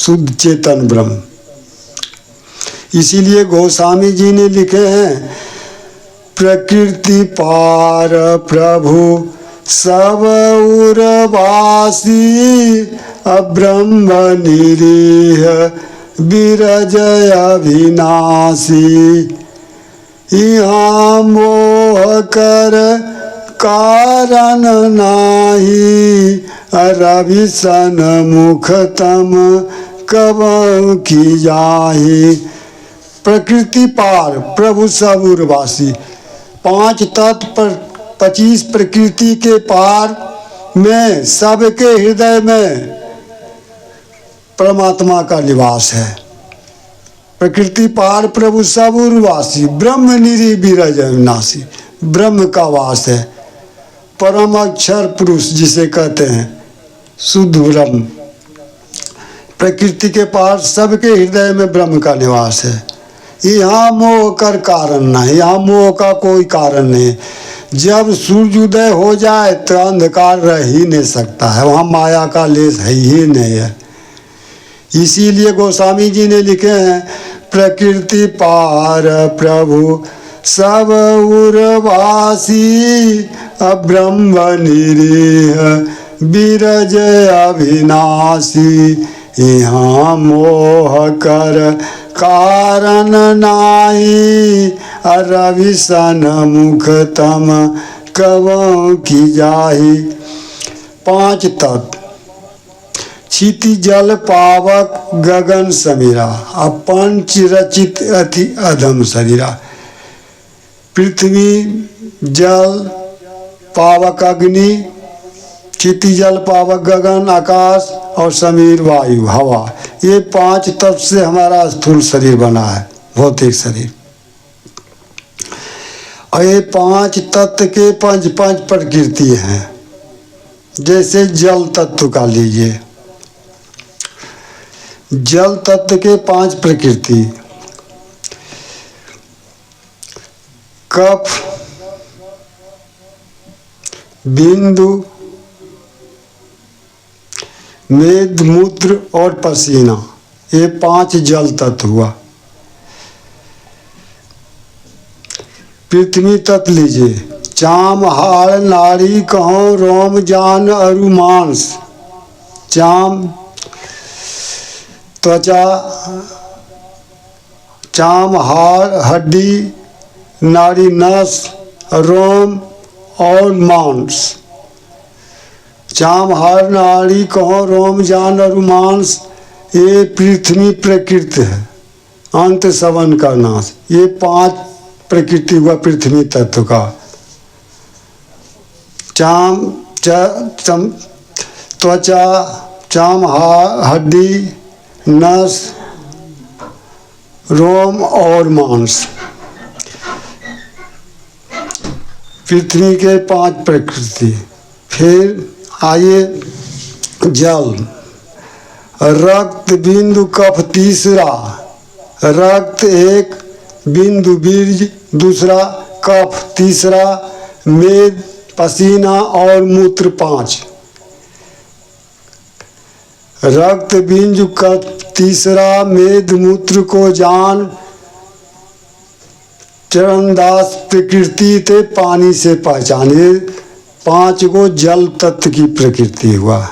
शुद्ध चेतन ब्रह्म। इसीलिए गोस्वामी जी ने लिखे हैं, प्रकृति पार प्रभु सब उर्वासी, अब्रह्म निरीह विरज अविनाशी। यहाँ मोह कर कारण नाही, रवि सन मुख तम कबहु की जाहि। प्रकृति पार प्रभु सब उर्वासी, 5 तत्व 25 प्रकृति के पार में सबके हृदय में परमात्मा का निवास है। प्रकृति पार प्रभु सब उर्वासी, ब्रह्म निरी विरज अविनाशी, ब्रह्म का वास है। परम अक्षर पुरुष जिसे कहते हैं, शुद्ध ब्रह्म। प्रकृति के पार सबके हृदय में ब्रह्म का निवास है। यहाँ मोह कर कारण नहीं, यहाँ मोह का कोई कारण नहीं। जब सूर्योदय हो जाए तो अंधकार रह ही नहीं सकता है, वहाँ माया का लेस है ही नहीं है। इसीलिए गोस्वामी जी ने लिखे हैं, प्रकृति पार प्रभु सब उर्वासी, अब्रह्म निरीह विरज अविनाशी। यहाँ मोह कर कारण नाही, रवि सन मुख तम कबहु की जाहि। 5 तत्व क्षिति जल पावक गगन समीरा, पंच रचित अति अधम शरीरा। पृथ्वी जल पावक अग्नि, क्षिति जल पावक गगन आकाश और समीर वायु हवा, ये 5 तत्व से हमारा स्थूल शरीर बना है, भौतिक शरीर। और ये 5 तत्व के 5 प्रकृति हैं। जैसे जल तत्व का लीजिए, जल तत्व के 5 प्रकृति, कफ, बिंदु, मेद, मूत्र और पसीना, ये 5 जल तत्व हुआ। पृथ्वी तत्व लीजिए, चाम हाड़ नाड़ी कहों रोम जान अरु मांस। चाम त्वचा, चाम हाड़ हड्डी, नाड़ी नस, रोम और मांस। चाम हाड़ नाड़ी कहों रोम जान और मांस, ये पृथ्वी प्रकृति है, अंत सवन का नाश। ये 5 प्रकृति हुआ पृथ्वी तत्व का। चाम त्वचा, चाम हड्डी, नस, रोम और मांस, पृथ्वी के 5 प्रकृति। फिर आइए जल, रक्त, बिंदु, कफ तीसरा, रक्त 1, बिंदु बीज दूसरा, कफ तीसरा, मेद, पसीना और मूत्र 5। रक्त, बिंदु, कफ तीसरा, मेद, मूत्र को जान, चरणदास प्रकृति थे पानी से पहचाने। 5 को जल तत्व की प्रकृति हुआ।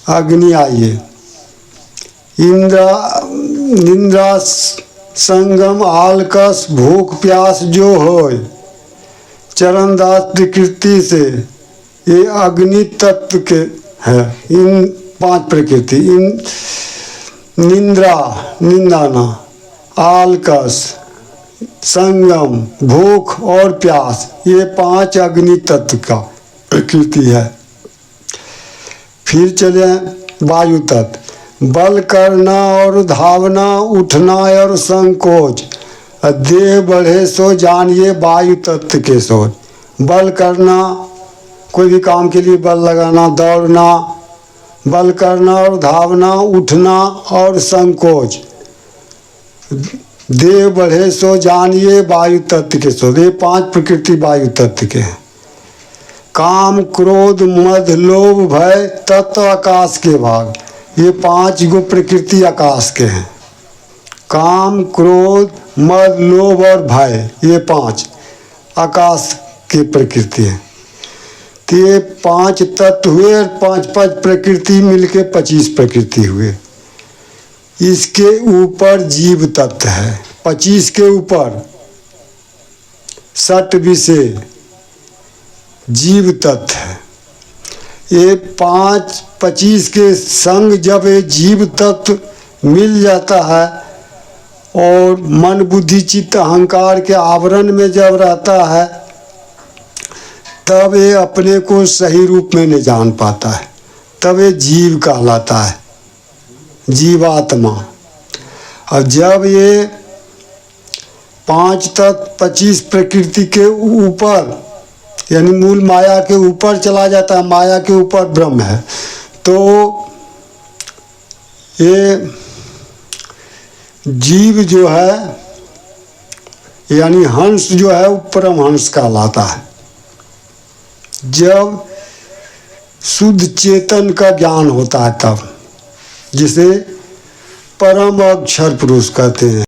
अग्नि आइए, निंद्रा संगम आलकस भूख प्यास जो होय, चरणदास प्रकृति से ये अग्नि तत्व के है। इन 5 प्रकृति, इन निंद्रा निंदाना, आलकस, संगम, भूख और प्यास, ये 5 अग्नि तत्व का प्रकृति है। फिर चले वायु तत्व, बल करना और धावना, उठना और संकोच, देह बढ़े सो जानिए वायु तत्व के सोच। बल करना, कोई भी काम के लिए बल लगाना, दौड़ना, बल करना और धावना, उठना और संकोच, देह बढ़े सो जानिए वायु तत्व के सो। ये 5 प्रकृति वायु तत्व के हैं। काम, क्रोध, मद, लोभ, भय तत्व आकाश के भाग, ये 5 गो प्रकृति आकाश के हैं। काम, क्रोध, मद, लोभ और भय, ये 5 आकाश की प्रकृति है। तो ये 5 तत्व हुए और 5 प्रकृति मिलके 25 प्रकृति हुए। इसके ऊपर जीव तत्व है, 25 के ऊपर सट विषय जीव तत्व है। ये 25 के संग जब ये जीव तत्व मिल जाता है और मन बुद्धि चित्त अहंकार के आवरण में जब रहता है, तब ये अपने को सही रूप में नहीं जान पाता है, तब ये जीव कहलाता है, जीवात्मा। और जब ये 5 तत्व 25 प्रकृति के ऊपर यानी मूल माया के ऊपर चला जाता है, माया के ऊपर ब्रह्म है, तो ये जीव जो है यानी हंस जो है वो परमहंस कहलाता है। जब शुद्ध चेतन का ज्ञान होता है तब, जिसे परम अक्षर पुरुष कहते हैं।